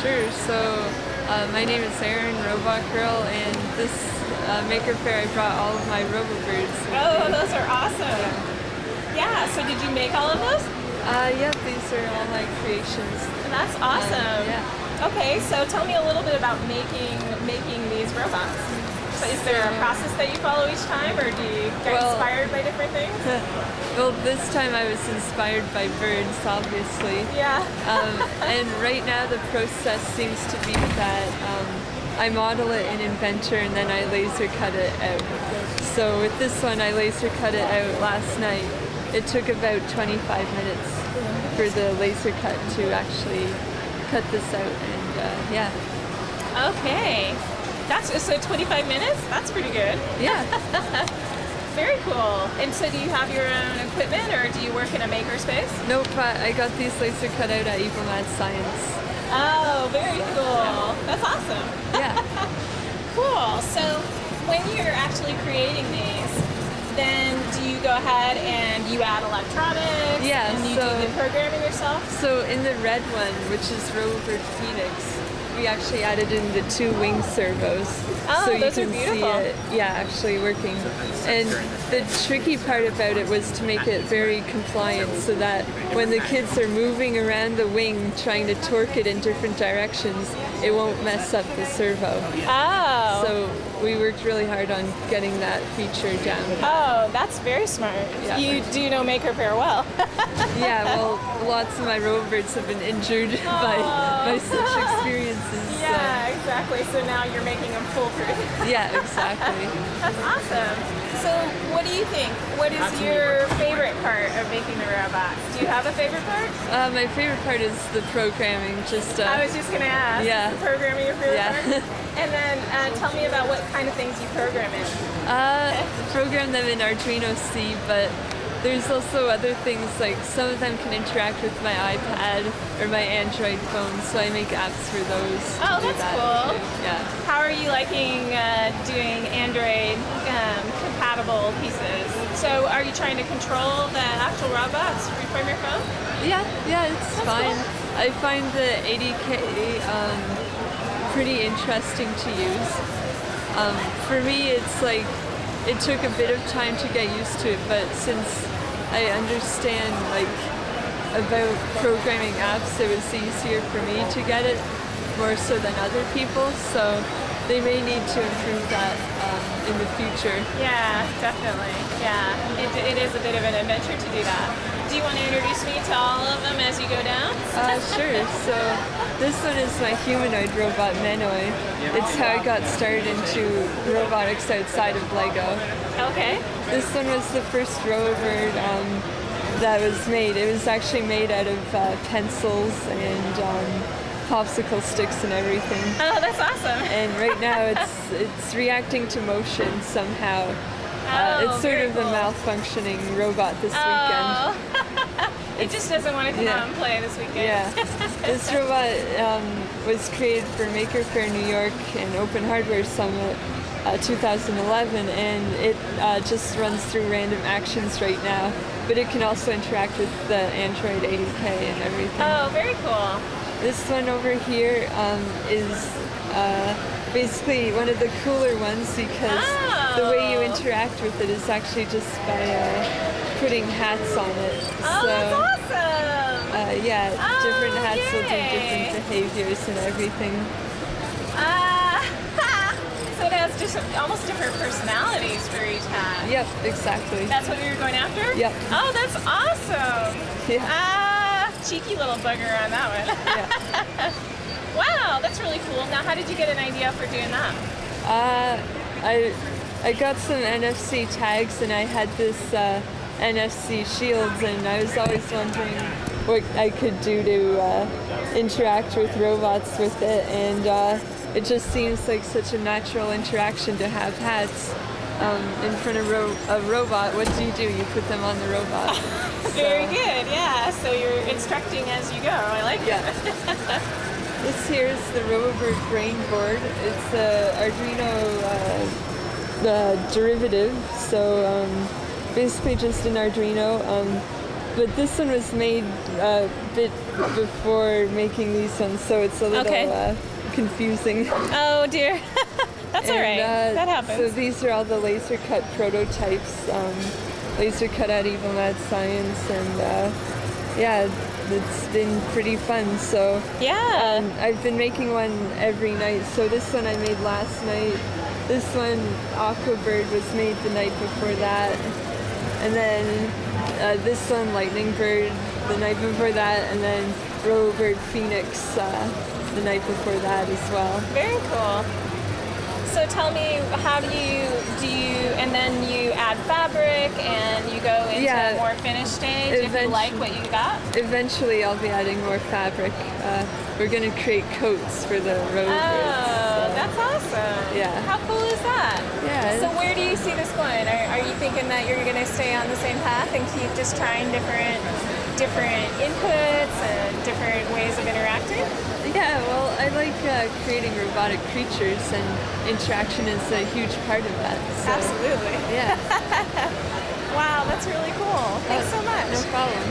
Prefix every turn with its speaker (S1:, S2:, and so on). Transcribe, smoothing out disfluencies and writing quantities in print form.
S1: sure. So my name is Erin, Robogrrl, and this Maker Faire I brought all of my Robobrrds.
S2: Oh, those are awesome. Yeah, so did you make all of those?
S1: Yeah, these are all my creations.
S2: That's awesome.
S1: Yeah.
S2: Okay, so tell me a little bit about making these robots. So is there a process that you follow each time, or do you get inspired by different things?
S1: Well, this time I was inspired by birds, obviously.
S2: Yeah.
S1: And right now the process seems to be that I model it in Inventor and then I laser cut it out. So with this one, I laser cut it out last night. It took about 25 minutes for the laser cut to actually cut this out, and yeah.
S2: Okay. So 25 minutes? That's pretty good.
S1: Yeah.
S2: Very cool. And so do you have your own equipment, or do you work in a makerspace?
S1: Nope, I got these laser cut out at Evil Mad Science.
S2: Oh, very cool. That's awesome.
S1: Yeah.
S2: Cool. So when you're actually creating these, then do you go ahead and you add electronics?
S1: Yeah.
S2: And you do the programming yourself?
S1: So in the red one, which is Robobird Phoenix, we actually added in the 2 wing servos.
S2: Oh,
S1: so you
S2: those
S1: can
S2: are beautiful.
S1: see it, yeah, actually working. And the tricky part about it was to make it very compliant so that when the kids are moving around the wing trying to torque it in different directions, it won't mess up the servo.
S2: Oh.
S1: So we worked really hard on getting that feature down.
S2: Oh, that's very smart.
S1: Yeah.
S2: You do know Maker Faire well.
S1: Yeah, well, lots of my Robobrrds have been injured by such experiences.
S2: Yeah, exactly. So now you're making them foolproof.
S1: Yeah, exactly.
S2: That's awesome. So what do you think? What is your favorite part of making the robots? Do you have a favorite part?
S1: My favorite part is the programming.
S2: I was just going to ask.
S1: Yeah.
S2: Is the programming your favorite
S1: part?
S2: And then tell me about what kind of things you program in.
S1: Program them in Arduino C, but there's also other things, like some of them can interact with my iPad or my Android phone, so I make apps for those.
S2: Oh, that's cool.
S1: Yeah.
S2: How are you liking doing Android compatible pieces? So are you trying to control the actual robots from your phone?
S1: Yeah, it's fine. Cool. I find the 80K pretty interesting to use. For me, it's like, it took a bit of time to get used to it, but since I understand about programming apps, it was easier for me to get it more so than other people, so they may need to improve that in the future.
S2: Yeah, definitely. Yeah, it is a bit of an adventure to do that. Do you want to introduce me to all of them as you go down?
S1: Sure. So this one is my humanoid robot, Menoi. It's how I got started into robotics outside of Lego.
S2: Okay.
S1: This one was the first Robobird that was made. It was actually made out of pencils and popsicle sticks and everything.
S2: Oh, that's awesome.
S1: And right now it's reacting to motion somehow. It's sort of a malfunctioning robot this weekend.
S2: It just doesn't want to come out and play this weekend.
S1: Yeah. This robot was created for Maker Faire New York and Open Hardware Summit 2011, and it just runs through random actions right now, but it can also interact with the Android 80K and everything.
S2: Oh, very cool.
S1: This one over here is basically one of the cooler ones because the way you interact with it is actually just by putting hats on it.
S2: Oh,
S1: so,
S2: that's awesome!
S1: Yeah, different hats will do
S2: yay.
S1: different behaviors and everything.
S2: So it has just almost different personalities for each hat.
S1: Yep, exactly.
S2: That's what you were going after?
S1: Yep.
S2: Oh, that's awesome!
S1: Yeah.
S2: Cheeky little bugger on that one.
S1: Yeah.
S2: Wow, that's really cool. Now, how did you get an idea for doing that?
S1: I got some NFC tags and I had this NFC shields, and I was always wondering what I could do to interact with robots with it, and it just seems like such a natural interaction to have hats in front of a robot. What do? You put them on the robot.
S2: Very good, yeah. So you're instructing as you go. I like it.
S1: This here is the Robobrrd brain board. It's the Arduino derivative. So basically just an Arduino. but this one was made a bit before making these ones, so it's a little confusing.
S2: Oh dear. That's all right. That happens.
S1: So these are all the laser cut prototypes, laser cut at Evil Mad Science, and yeah, it's been pretty fun. So
S2: yeah,
S1: I've been making one every night. So this one I made last night. This one, Aquabird, was made the night before that, and then this one, Lightning Bird, the night before that, and then Robobrrd Phoenix the night before that as well.
S2: Very cool. So tell me, how do you, and then you add fabric and you go into a more finished stage if you like what you got?
S1: Eventually I'll be adding more fabric. We're going to create coats for the Robobrrds.
S2: Oh, that's awesome.
S1: Yeah.
S2: How cool is that?
S1: Yeah.
S2: So where do you see this going? Are you thinking that you're going to stay on the same path and keep just trying different inputs and different ways of interacting?
S1: Yeah, well, I like creating robotic creatures, and interaction is a huge part of that. So,
S2: absolutely.
S1: Yeah.
S2: Wow, that's really cool. Thanks so much.
S1: No problem.